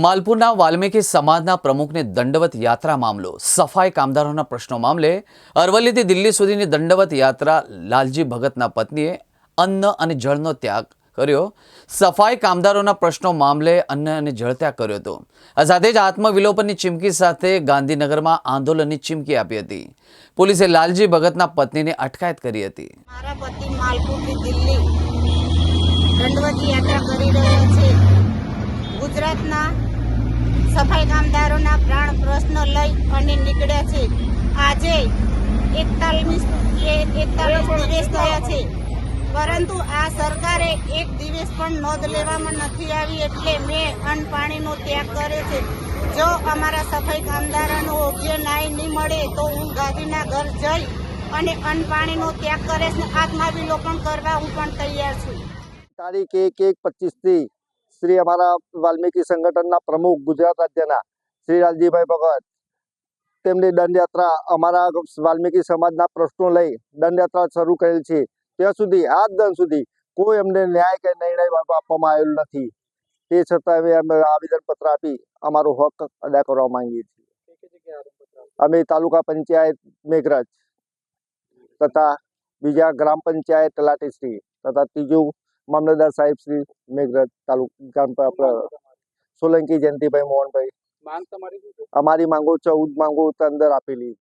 માલપુરના વાલ્મીકી સમાજના પ્રમુખને દંડવત યાત્રા મામલો સફાઈ કામદારોના પ્રશ્નો મામલે અરવલ્લીથી દિલ્હી સુધીની દંડવત યાત્રા લાલજી ભગતના પત્નીએ અન્ન અને જળનો ત્યાગ કર્યો। સફાઈ કામદારોના પ્રશ્નો મામલે અન્ન અને જળ ત્યાગ કર્યો હતો। આ સાથે જ આત્મવિલોપનની ચીમકી સાથે ગાંધીનગરમાં આંદોલનની ચીમકી આપી હતી। પોલીસે લાલજી ભગતના પત્નીને અટકાયત કરી હતી। મારા પતિ માલપુરથી દિલ્હી દંડવત યાત્રા કરી રહ્યા છે। ગુજરાતના સફાઈ કામદારોના પ્રાણ પ્રશ્ન લઈ અને નીકળ્યા છે। આજે 41 દિવસ થયા છે, પરંતુ આ સરકારે એક દિવસ પણ નોંધ લેવામાં નથી આવી, એટલે મેં અન્ન પાણીનો ત્યાગ કર્યો છે। જો અમારા સફાઈ કામદારોનો યોગ્ય ન્યાય નહીં મળે તો હું ગાંધીના ઘર જઈ અને અન્ન પાણીનો ત્યાગ કરીશ ને આત્માવિલોપન કરવા હું પણ તૈયાર છું। તારીખ 1/1/25 શ્રી અમારા વાલ્મીકી સંગઠનના પ્રમુખ ગુજરાત રાજ્યના શ્રી લાલજીભાઈ ભગત તેમની દંડયાત્રા અમારા વાલ્મીકી સમાજના પ્રશ્નો લઈ દંડયાત્રા શરૂ કરેલ છે। ત્યાં સુધી આજ દિન સુધી કોઈ અમને ન્યાય કે નિર્ણય આપવામાં આવેલ નથી। તે છતાં અમે આવેદનપત્ર આપી અમારો હક અદા કરવા માંગીએ છીએ। અમે તાલુકા પંચાયત મેઘરજ તથા બીજા ગ્રામ પંચાયત તલાટીશ્રી તથા ત્રીજું મામલતદાર સાહેબ શ્રી મેઘરજ તાલુકા સોલંકી જયંતિભાઈ મોહનભાઈ। અમારી માંગો 14 માંગો અંદર આપેલી।